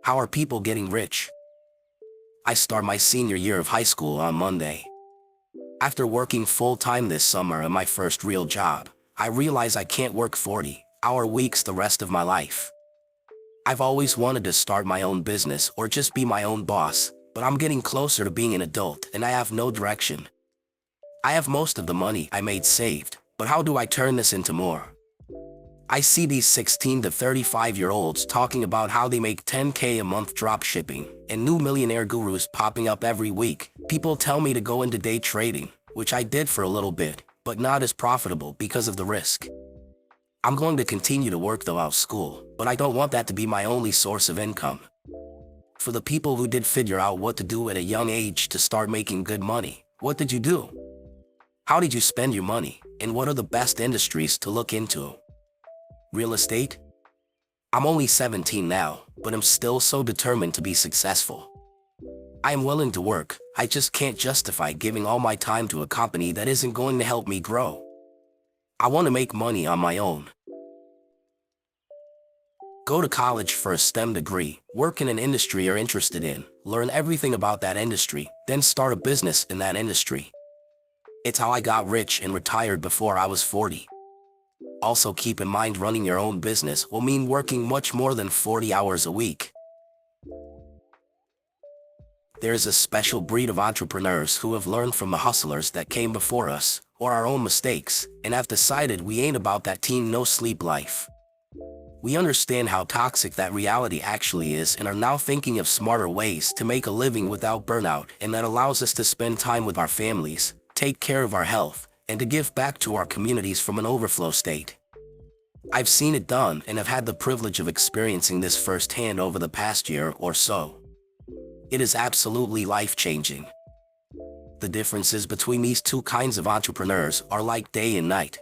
How are people getting rich? I start my senior year of high school on Monday. After working full-time this summer at my first real job, I realize I can't work 40-hour weeks the rest of my life. I've always wanted to start my own business or just be my own boss, but I'm getting closer to being an adult and I have no direction. I have most of the money I made saved, but how do I turn this into more? I see these 16 to 35-year-olds talking about how they make 10K a month drop shipping, and new millionaire gurus popping up every week. People tell me to go into day trading, which I did for a little bit, but not as profitable because of the risk. I'm going to continue to work throughout school, but I don't want that to be my only source of income. For the people who did figure out what to do at a young age to start making good money, what did you do? How did you spend your money, and what are the best industries to look into? Real estate? I'm only 17 now, but I'm still so determined to be successful. I am willing to work, I just can't justify giving all my time to a company that isn't going to help me grow. I want to make money on my own. Go to college for a STEM degree, work in an industry you're interested in, learn everything about that industry, then start a business in that industry. It's how I got rich and retired before I was 40. Also keep in mind running your own business will mean working much more than 40 hours a week. There is a special breed of entrepreneurs who have learned from the hustlers that came before us, or our own mistakes, and have decided we ain't about that teen no-sleep life. We understand how toxic that reality actually is and are now thinking of smarter ways to make a living without burnout, and that allows us to spend time with our families, take care of our health, and to give back to our communities from an overflow state. I've seen it done and have had the privilege of experiencing this firsthand over the past year or so. It is absolutely life-changing. The differences between these two kinds of entrepreneurs are like day and night.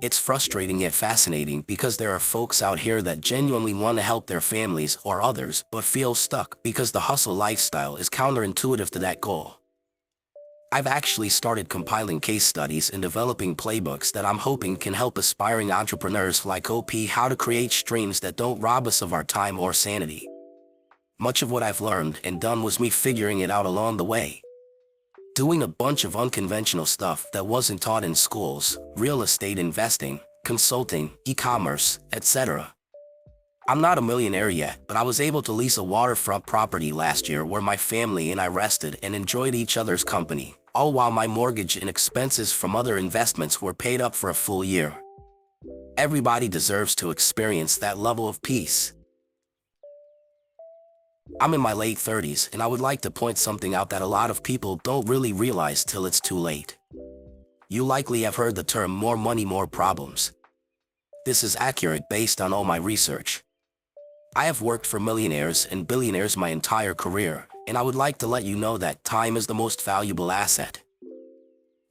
It's frustrating yet fascinating because there are folks out here that genuinely want to help their families or others but feel stuck because the hustle lifestyle is counterintuitive to that goal. I've actually started compiling case studies and developing playbooks that I'm hoping can help aspiring entrepreneurs like OP how to create streams that don't rob us of our time or sanity. Much of what I've learned and done was me figuring it out along the way. Doing a bunch of unconventional stuff that wasn't taught in schools, real estate investing, consulting, e-commerce, etc. I'm not a millionaire yet, but I was able to lease a waterfront property last year where my family and I rested and enjoyed each other's company, all while my mortgage and expenses from other investments were paid up for a full year. Everybody deserves to experience that level of peace. I'm in my late 30s and I would like to point something out that a lot of people don't really realize till it's too late. You likely have heard the term more money, more problems. This is accurate based on all my research. I have worked for millionaires and billionaires my entire career, and I would like to let you know that time is the most valuable asset.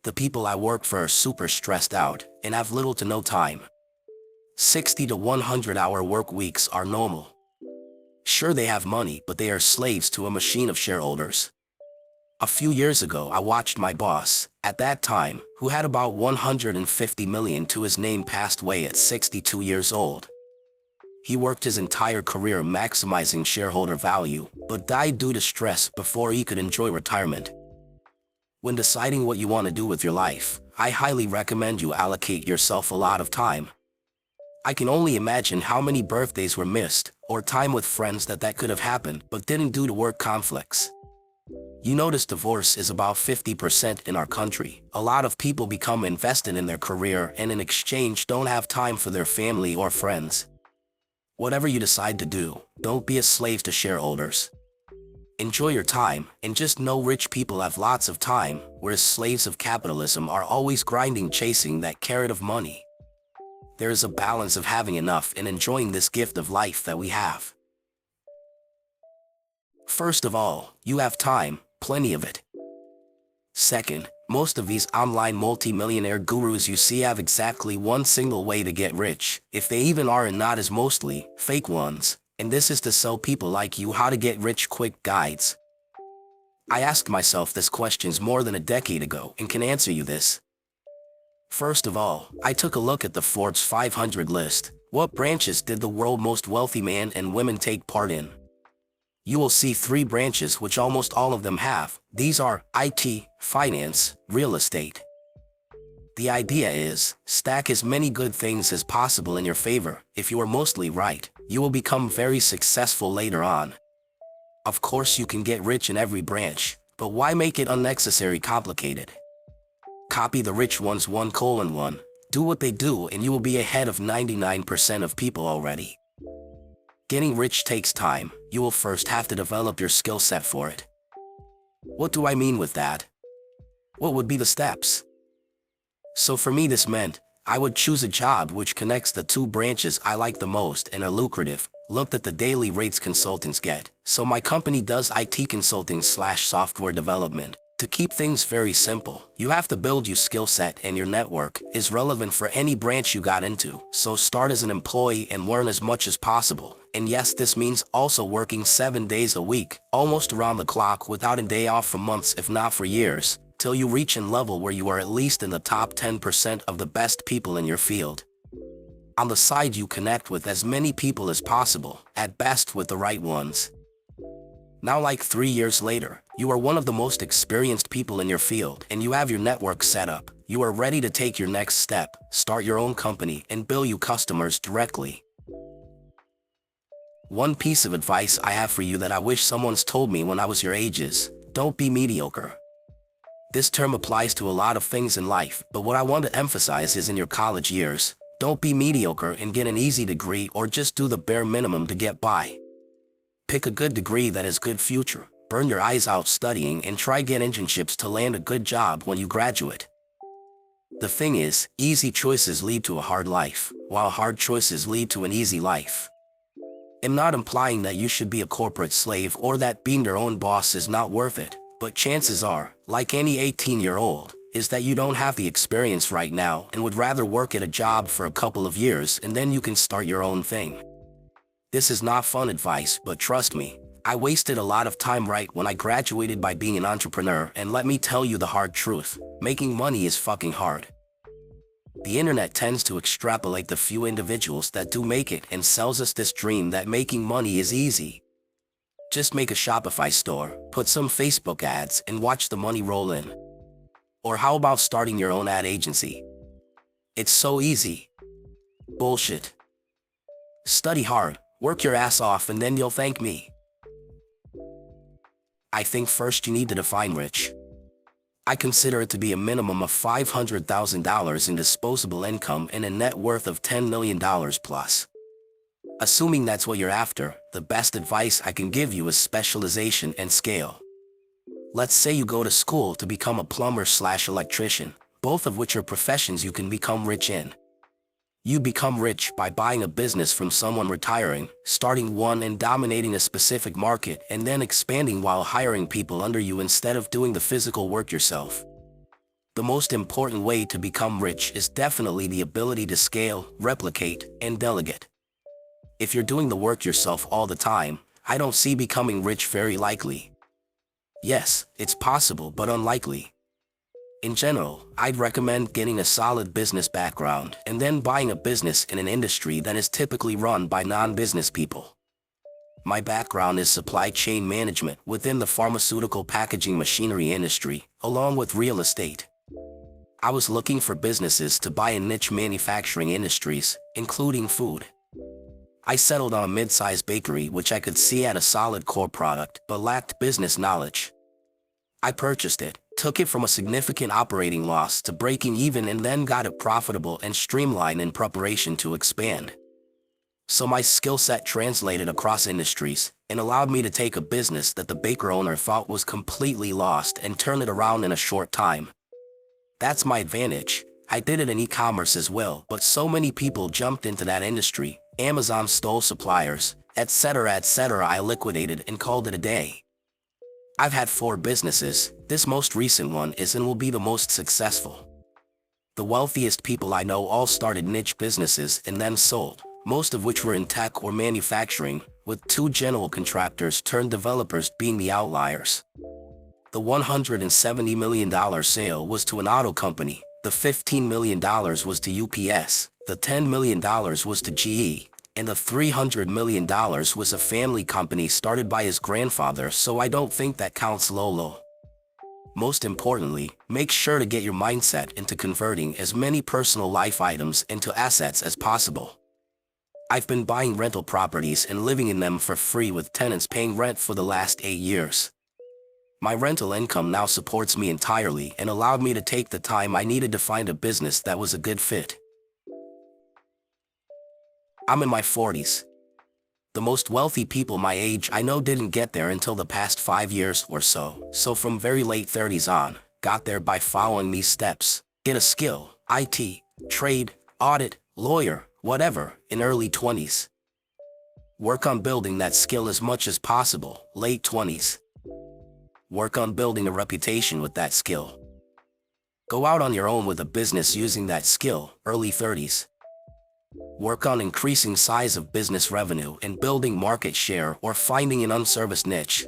The people I work for are super stressed out and have little to no time. 60 to 100-hour work weeks are normal. Sure, they have money, but they are slaves to a machine of shareholders. A few years ago, I watched my boss, at that time, who had about 150 million to his name, passed away at 62 years old. He worked his entire career maximizing shareholder value, but died due to stress before he could enjoy retirement. When deciding what you want to do with your life, I highly recommend you allocate yourself a lot of time. I can only imagine how many birthdays were missed, or time with friends that could have happened but didn't due to work conflicts. You notice divorce is about 50% in our country. A lot of people become invested in their career and in exchange don't have time for their family or friends. Whatever you decide to do, don't be a slave to shareholders. Enjoy your time, and just know rich people have lots of time, whereas slaves of capitalism are always grinding, chasing that carrot of money. There is a balance of having enough and enjoying this gift of life that we have. First of all, you have time, plenty of it. Second, most of these online multi-millionaire gurus you see have exactly one single way to get rich, if they even are, and not as mostly fake ones, and this is to sell people like you how to get rich quick guides. I asked myself this questions more than a decade ago and can answer you this. First of all, I took a look at the Forbes 500 list. What branches did the world's most wealthy men and women take part in? You will see three branches which almost all of them have. These are IT, finance, real estate. The idea is, stack as many good things as possible in your favor. If you are mostly right, you will become very successful later on. Of course you can get rich in every branch, but why make it unnecessarily complicated? Copy the rich ones 1:1. Do what they do and you will be ahead of 99% of people already. Getting rich takes time. You will first have to develop your skill set for it. What do I mean with that? What would be the steps? So for me this meant, I would choose a job which connects the two branches I like the most and are lucrative, looked at the daily rates consultants get. So my company does IT consulting/software development. To keep things very simple, you have to build your skill set and your network is relevant for any branch you got into. So start as an employee and learn as much as possible. And yes, this means also working 7 days a week, almost around the clock without a day off for months if not for years, till you reach a level where you are at least in the top 10% of the best people in your field. On the side you connect with as many people as possible, at best with the right ones. Now like 3 years later, you are one of the most experienced people in your field and you have your network set up. You are ready to take your next step, start your own company and bill you customers directly. One piece of advice I have for you that I wish someone's told me when I was your age is, don't be mediocre. This term applies to a lot of things in life, but what I want to emphasize is in your college years, don't be mediocre and get an easy degree or just do the bare minimum to get by. Pick a good degree that has good future, burn your eyes out studying and try get internships to land a good job when you graduate. The thing is, easy choices lead to a hard life, while hard choices lead to an easy life. I'm not implying that you should be a corporate slave or that being your own boss is not worth it, but chances are, like any 18-year-old, is that you don't have the experience right now and would rather work at a job for a couple of years and then you can start your own thing. This is not fun advice, but trust me, I wasted a lot of time right when I graduated by being an entrepreneur, and let me tell you the hard truth, making money is fucking hard. The internet tends to extrapolate the few individuals that do make it and sells us this dream that making money is easy. Just make a Shopify store, put some Facebook ads and watch the money roll in. Or how about starting your own ad agency? It's so easy. Bullshit. Study hard, work your ass off and then you'll thank me. I think first you need to define rich. I consider it to be a minimum of $500,000 in disposable income and a net worth of $10 million plus. Assuming that's what you're after, the best advice I can give you is specialization and scale. Let's say you go to school to become a plumber/electrician, both of which are professions you can become rich in. You become rich by buying a business from someone retiring, starting one and dominating a specific market and then expanding while hiring people under you instead of doing the physical work yourself. The most important way to become rich is definitely the ability to scale, replicate, and delegate. If you're doing the work yourself all the time, I don't see becoming rich very likely. Yes, it's possible but unlikely. In general, I'd recommend getting a solid business background and then buying a business in an industry that is typically run by non-business people. My background is supply chain management within the pharmaceutical packaging machinery industry, along with real estate. I was looking for businesses to buy in niche manufacturing industries, including food. I settled on a mid-sized bakery which I could see had a solid core product but lacked business knowledge. I purchased it, took it from a significant operating loss to breaking even and then got it profitable and streamlined in preparation to expand. So my skill set translated across industries and allowed me to take a business that the baker owner thought was completely lost and turn it around in a short time. That's my advantage. I did it in e-commerce as well, but so many people jumped into that industry, Amazon stole suppliers, etc. I liquidated and called it a day. I've had 4 businesses, this most recent one is and will be the most successful. The wealthiest people I know all started niche businesses and then sold, most of which were in tech or manufacturing, with 2 general contractors turned developers being the outliers. The $170 million sale was to an auto company, the $15 million was to UPS, the $10 million was to GE, And the $300 million was a family company started by his grandfather, so I don't think that counts. Lolo. Most importantly, make sure to get your mindset into converting as many personal life items into assets as possible. I've been buying rental properties and living in them for free with tenants paying rent for the last 8 years. My rental income now supports me entirely and allowed me to take the time I needed to find a business that was a good fit. I'm in my 40s. The most wealthy people my age I know didn't get there until the past 5 years or so from very late 30s on, got there by following these steps. Get a skill, IT, trade, audit, lawyer, whatever, in early 20s. Work on building that skill as much as possible, late 20s. Work on building a reputation with that skill. Go out on your own with a business using that skill, early 30s. Work on increasing size of business revenue and building market share or finding an unserviced niche.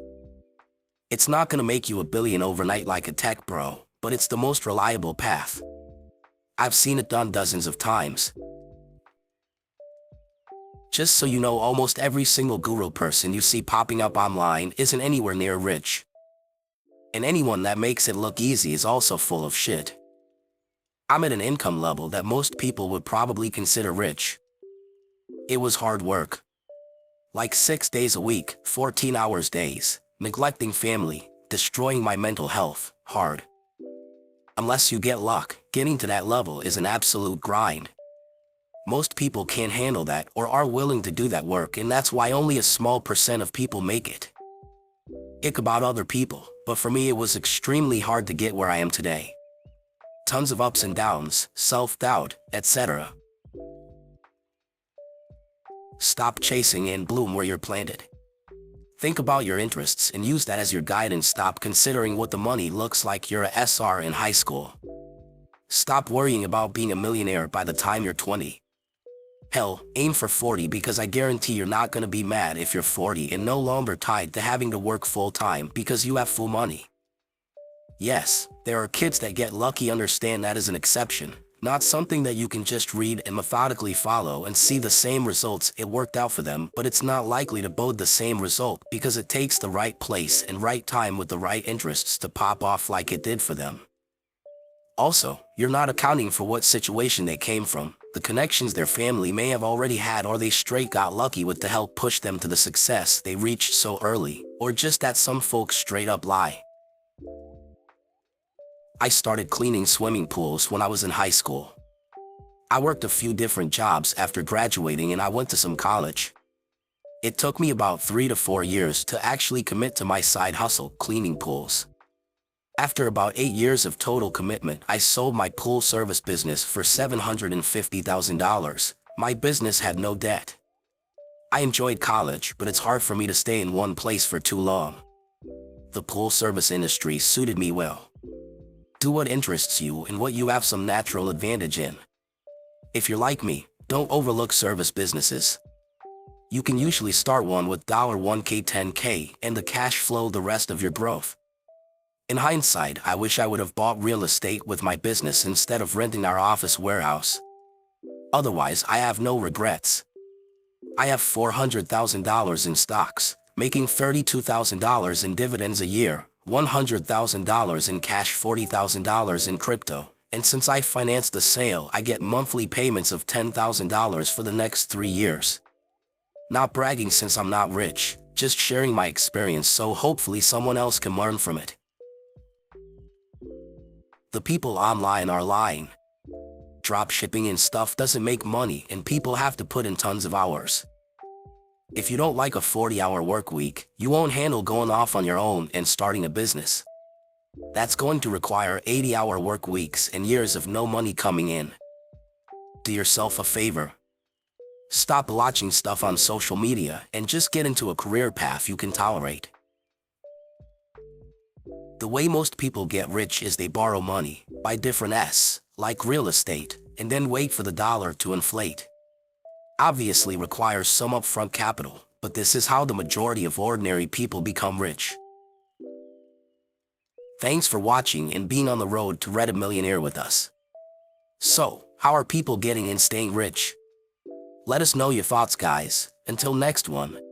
It's not gonna make you a billion overnight like a tech bro, but it's the most reliable path. I've seen it done dozens of times. Just so you know, almost every single guru person you see popping up online isn't anywhere near rich. And anyone that makes it look easy is also full of shit. I'm at an income level that most people would probably consider rich. It was hard work. Like 6 days a week, 14 hours days, neglecting family, destroying my mental health, hard. Unless you get luck, getting to that level is an absolute grind. Most people can't handle that or are willing to do that work, and that's why only a small percent of people make it. Ick about other people, but for me it was extremely hard to get where I am today. Tons of ups and downs, self-doubt, etc. Stop chasing and bloom where you're planted. Think about your interests and use that as your guide, and stop considering what the money looks like you're a SR in high school. Stop worrying about being a millionaire by the time you're 20. Hell, aim for 40, because I guarantee you're not gonna be mad if you're 40 and no longer tied to having to work full-time because you have full money. Yes, there are kids that get lucky. Understand that is an exception, not something that you can just read and methodically follow and see the same results. It worked out for them, but it's not likely to bode the same result because it takes the right place and right time with the right interests to pop off like it did for them. Also, you're not accounting for what situation they came from, the connections their family may have already had, or they straight got lucky with the help push them to the success they reached so early, or just that some folks straight up lie. I started cleaning swimming pools when I was in high school. I worked a few different jobs after graduating and I went to some college. It took me about 3 to 4 years to actually commit to my side hustle, cleaning pools. After about 8 years of total commitment, I sold my pool service business for $750,000. My business had no debt. I enjoyed college, but it's hard for me to stay in one place for too long. The pool service industry suited me well. Do what interests you and what you have some natural advantage in. If you're like me, don't overlook service businesses. You can usually start one with $1K, $10K, and the cash flow the rest of your growth. In hindsight, I wish I would have bought real estate with my business instead of renting our office warehouse. Otherwise, I have no regrets. I have $400,000 in stocks, making $32,000 in dividends a year, $100,000 in cash, $40,000 in crypto, and since I financed the sale, I get monthly payments of $10,000 for the next 3 years. Not bragging since I'm not rich, just sharing my experience so hopefully someone else can learn from it. The people online are lying. Drop shipping and stuff doesn't make money and people have to put in tons of hours. If you don't like a 40-hour work week, you won't handle going off on your own and starting a business. That's going to require 80-hour work weeks and years of no money coming in. Do yourself a favor. Stop watching stuff on social media and just get into a career path you can tolerate. The way most people get rich is they borrow money, buy different assets, like real estate, and then wait for the dollar to inflate. Obviously requires some upfront capital, but this is how the majority of ordinary people become rich. Thanks for watching and being on the road to Millionaire with us. So, how are people getting and staying rich? Let us know your thoughts, guys. Until next one.